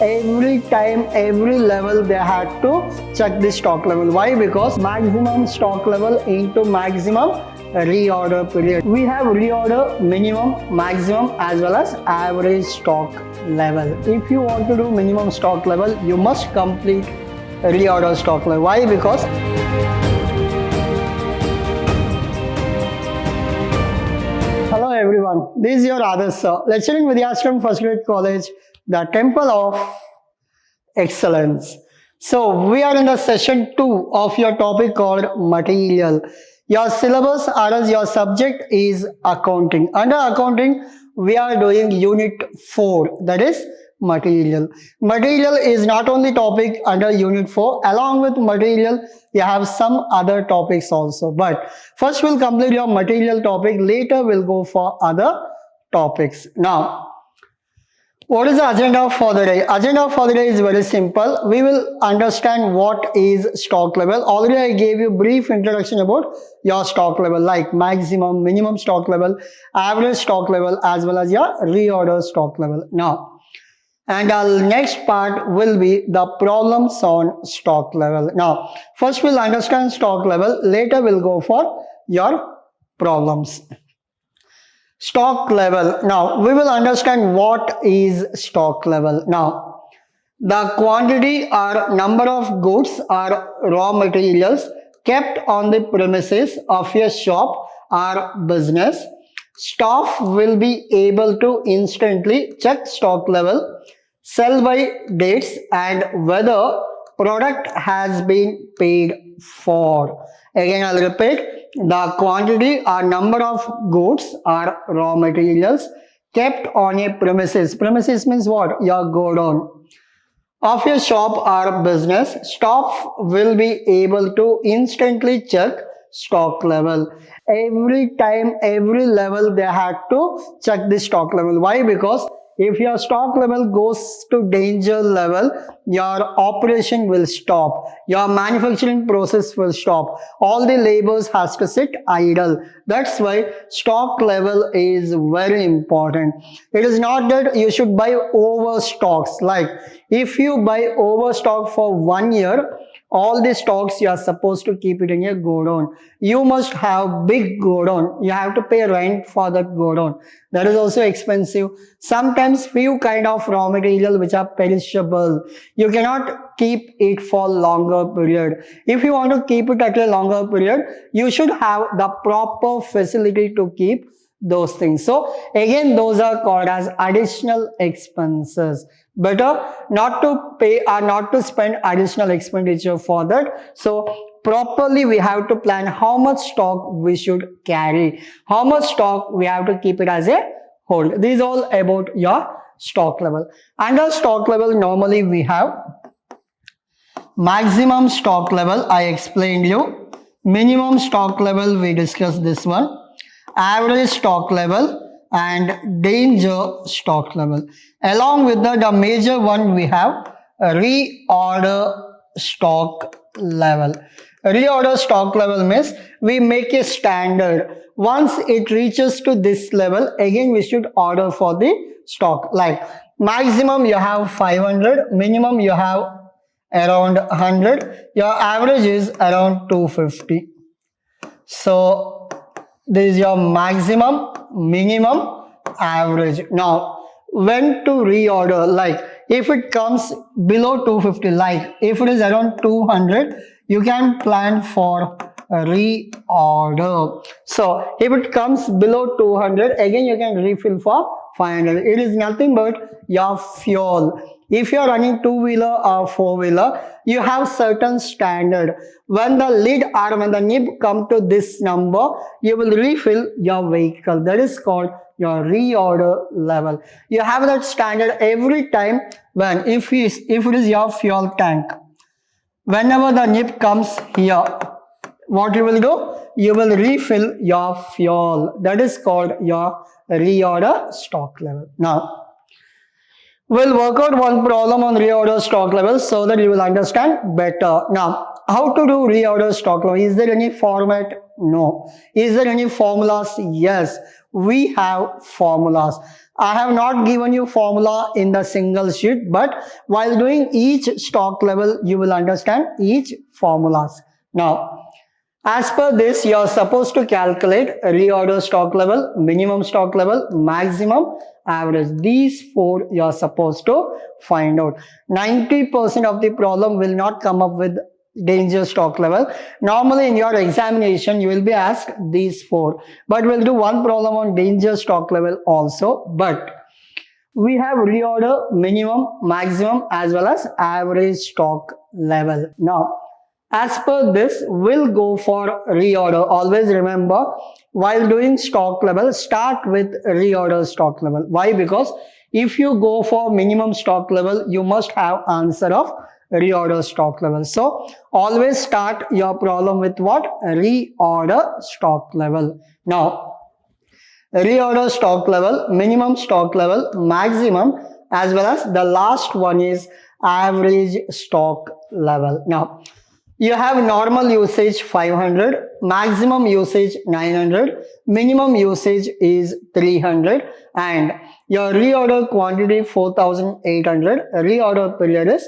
every time, every level they had to check the stock level. Why? Because maximum stock level into maximum reorder period. We have reorder minimum, maximum as well as average stock level. If you want to do minimum stock level, you must complete reorder stock level. Why? Because hello everyone, this is your Adarsh sir, lecturing Vidhyaashram First Grade College, the Temple of Excellence. So we are in the session 2 of your topic called material. Your syllabus or else your subject is accounting. Under accounting, we are doing unit 4, that is material. Material is not only topic under unit 4, along with material you have some other topics also, but first we'll complete your material topic, later we'll go for other topics. Now what is the agenda for the day? Agenda for the day is very simple. We will understand what is stock level. Already I gave you brief introduction about your stock level, like maximum, minimum stock level, average stock level, as well as your reorder stock level. Now, and our next part will be the problems on stock level. Now, first we'll understand stock level, later we'll go for your problems. Stock level. Now, we will understand what is stock level. Now, the quantity or number of goods or raw materials kept on the premises of a shop or business. Staff will be able to instantly check stock level, sell by dates, and whether product has been paid for. Again, I'll repeat. The quantity or number of goods or raw materials kept on a premises. Premises means what? Your godown. Of a shop or business, staff will be able to instantly check stock level. Every time, every level they had to check the stock level. Why? Because if your stock level goes to danger level, your operation will stop. Your manufacturing process will stop. All the laborers has to sit idle. That's why stock level is very important. It is not that you should buy overstocks. Like if you buy overstock for 1 year, all the stocks you are supposed to keep it in your godown. You must have big godown. You have to pay rent for that godown. That is also expensive. Sometimes few kind of raw material which are perishable. You cannot keep it for longer period. If you want to keep it at a longer period, you should have the proper facility to keep those things. So again, those are called as additional expenses. Better not to pay or not to spend additional expenditure for that. So properly we have to plan how much stock we should carry, how much stock we have to keep it as a whole. This is all about your stock level. Under stock level, normally we have maximum stock level, I explained you. Minimum stock level, we discussed this one. Average stock level and danger stock level. Along with that, the major one we have reorder stock level. Reorder stock level means we make a standard. Once it reaches to this level, again we should order for the stock. Like maximum you have 500, minimum you have around 100, your average is around 250. So this is your maximum, minimum, average. Now when to reorder, like if it comes below 250, like if it is around 200, you can plan for reorder. So if it comes below 200, again you can refill for 500. It is nothing but your fuel. If you are running 2-wheeler or 4-wheeler, you have certain standard. When the lid or when the nib come to this number, you will refill your vehicle. That is called your reorder level. You have that standard every time when if it is your fuel tank. Whenever the nib comes here, what you will do? You will refill your fuel. That is called your reorder stock level. Now, we'll work out one problem on reorder stock level so that you will understand better. Now, how to do reorder stock level? Is there any format? No. Is there any formulas? Yes, we have formulas. I have not given you formula in the single sheet, but while doing each stock level, you will understand each formulas. Now, as per this, you are supposed to calculate reorder stock level, minimum stock level, maximum, average. These four you are supposed to find out. 90% of the problem will not come up with danger stock level. Normally in your examination, you will be asked these four. But we'll do one problem on danger stock level also. But we have reorder, minimum, maximum as well as average stock level. Now, as per this, we'll go for reorder. Always remember, while doing stock level, start with reorder stock level. Why? Because if you go for minimum stock level, you must have answer of reorder stock level. So, always start your problem with what? Reorder stock level. Now, reorder stock level, minimum stock level, maximum, as well as the last one is average stock level. Now, you have normal usage 500, maximum usage 900, minimum usage is 300, and your reorder quantity 4800, reorder period is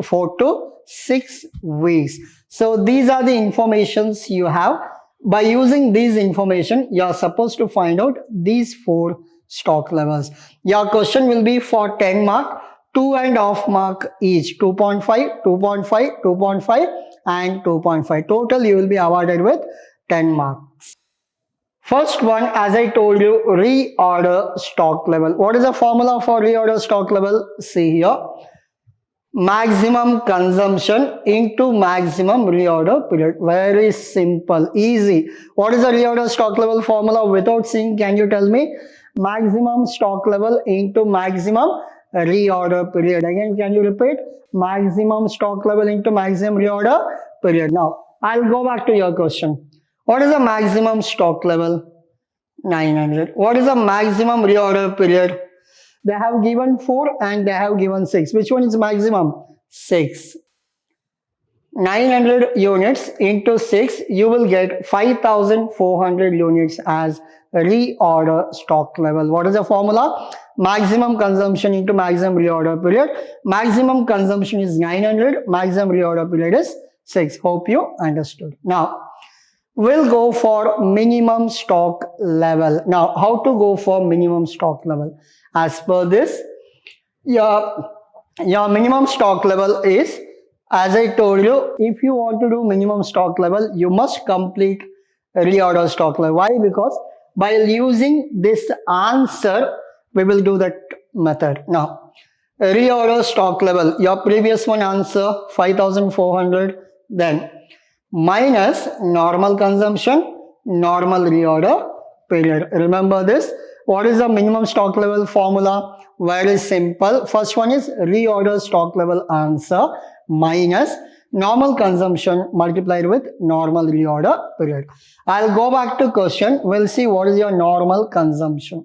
4 to 6 weeks. So these are the informations you have. By using these information, you are supposed to find out these four stock levels. Your question will be for 10 mark, 2.5 mark each, 2.5, 2.5, 2.5 and 2.5. Total you will be awarded with 10 marks. First one, as I told you, reorder stock level. What is the formula for reorder stock level? See here. Maximum consumption into maximum reorder period. Very simple, easy. What is the reorder stock level formula? Without seeing, can you tell me? Maximum stock level into maximum reorder period. Again, can you repeat? Maximum stock level into maximum reorder period. Now, I'll go back to your question. What is the maximum stock level? 900. What is the maximum reorder period? They have given 4 and they have given 6. Which one is maximum? 6. 900 units into 6, you will get 5400 units as reorder stock level. What is the formula? Maximum consumption into maximum reorder period. Maximum consumption is 900, maximum reorder period is 6. Hope you understood. Now, we'll go for minimum stock level. Now, how to go for minimum stock level? As per this, your minimum stock level is, as I told you, if you want to do minimum stock level, you must complete reorder stock level. Why? Because by using this answer, we will do that method. Now, reorder stock level, your previous one answer 5400, then minus normal consumption, normal reorder period. Remember this. What is the minimum stock level formula? Very simple. First one is reorder stock level answer minus normal consumption multiplied with normal reorder period. I'll go back to question. We'll see what is your normal consumption.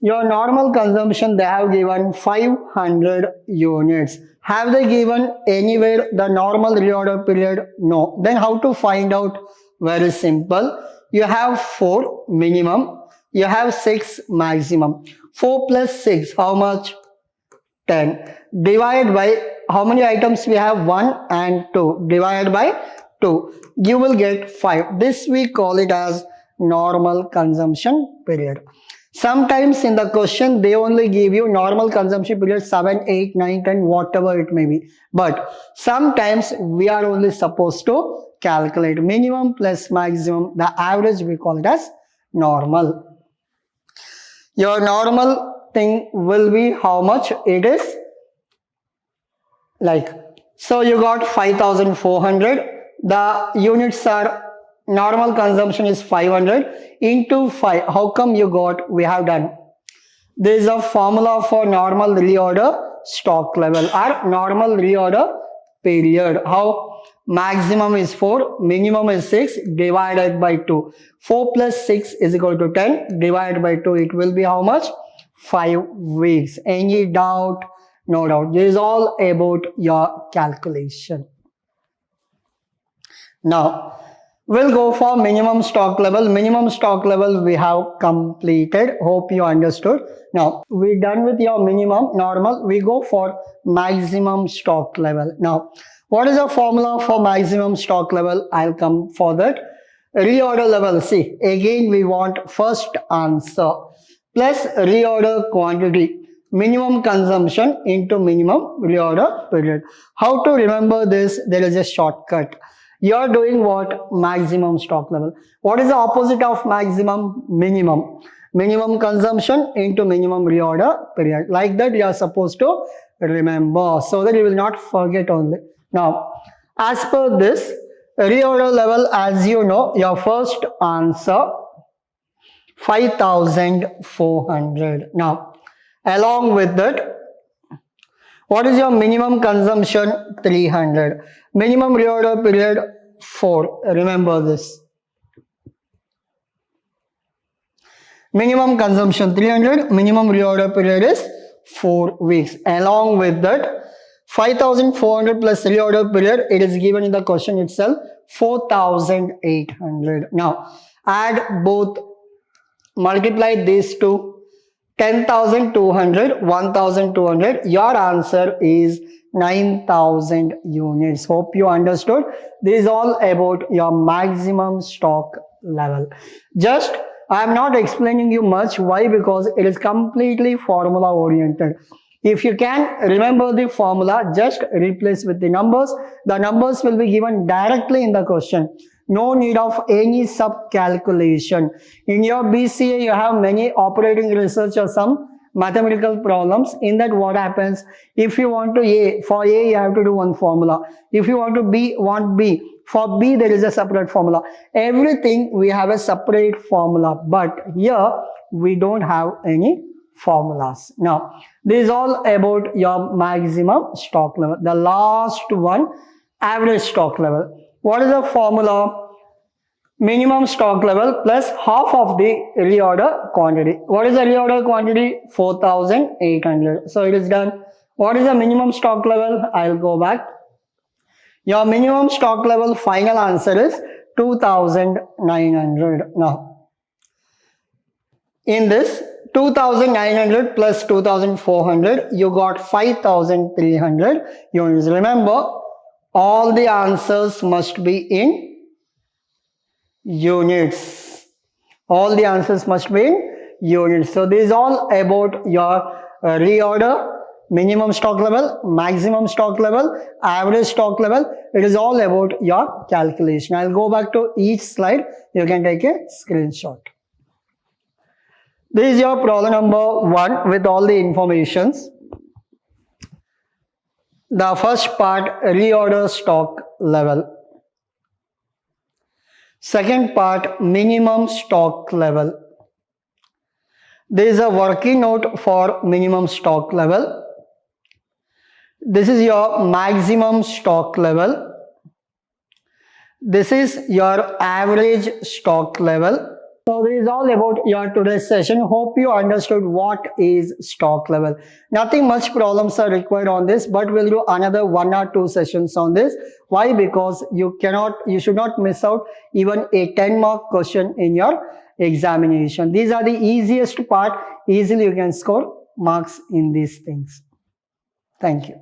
Your normal consumption, they have given 500 units. Have they given anywhere the normal reorder period? No. Then how to find out? Very simple. You have 4 minimum. You have 6 maximum. 4 plus 6, how much? 10. Divided by, how many items we have? 1 and 2. Divided by 2. You will get 5. This we call it as normal consumption period. Sometimes in the question, they only give you normal consumption period 7, 8, 9, 10, whatever it may be. But sometimes we are only supposed to calculate minimum plus maximum. The average we call it as normal. Your normal thing will be how much it is. Like, so you got 5400. The units are, normal consumption is 500 into 5. How come you got? We have done. There is a formula for normal reorder stock level or normal reorder period. How? Maximum is 4, minimum is 6, divided by 2. 4 plus 6 is equal to 10, divided by 2. It will be how much? 5 weeks. Any doubt? No doubt. This is all about your calculation. Now, We'll go for minimum stock level. Minimum stock level we have completed. Hope you understood. Now, we're done with your minimum, normal. We go for maximum stock level. Now, what is the formula for maximum stock level? I'll come for that. Reorder level. See, again we want first answer plus reorder quantity. Minimum consumption into minimum reorder period. How to remember this? There is a shortcut. You are doing what? Maximum stock level. What is the opposite of maximum? Minimum. Minimum consumption into minimum reorder period. Like that you are supposed to remember so that you will not forget only. Now, as per this, reorder level, as you know, your first answer 5,400. Now, along with that, what is your minimum consumption? 300. Minimum reorder period 4. Remember this. Minimum consumption 300. Minimum reorder period is 4 weeks. Along with that, 5,400 plus reorder period, it is given in the question itself, 4,800. Now, add both, multiply these two, 10,200, 1,200. Your answer is 9,000 units. Hope you understood. This is all about your maximum stock level. Just, I am not explaining you much. Why? Because it is completely formula oriented. If you can remember the formula, just replace with the numbers. The numbers will be given directly in the question. No need of any sub calculation. In your B.C.A, you have many operating research or some mathematical problems. In that, what happens? If you want to A, for A you have to do one formula. If you want to want B, for B there is a separate formula. Everything we have a separate formula, but here we don't have any formulas. Now, this is all about your maximum stock level. The last one, average stock level. What is the formula? Minimum stock level plus half of the reorder quantity. What is the reorder quantity? 4,800. So it is done. What is the minimum stock level? I'll go back. Your minimum stock level final answer is 2,900. Now, in this 2,900 plus 2,400, you got 5,300 units. Remember, all the answers must be in units. All the answers must be in units. So this is all about your reorder, minimum stock level, maximum stock level, average stock level. It is all about your calculation. I'll go back to each slide. You can take a screenshot. This is your problem number 1 with all the informations. The first part, reorder stock level. Second part, minimum stock level. There is a working note for minimum stock level. This is your maximum stock level. This is your average stock level. So this is all about your today's session. Hope you understood what is stock level. Nothing much problems are required on this, but we'll do another 1 or 2 sessions on this. Why? Because you should not miss out even a 10-mark question in your examination. These are the easiest part. Easily you can score marks in these things. Thank you.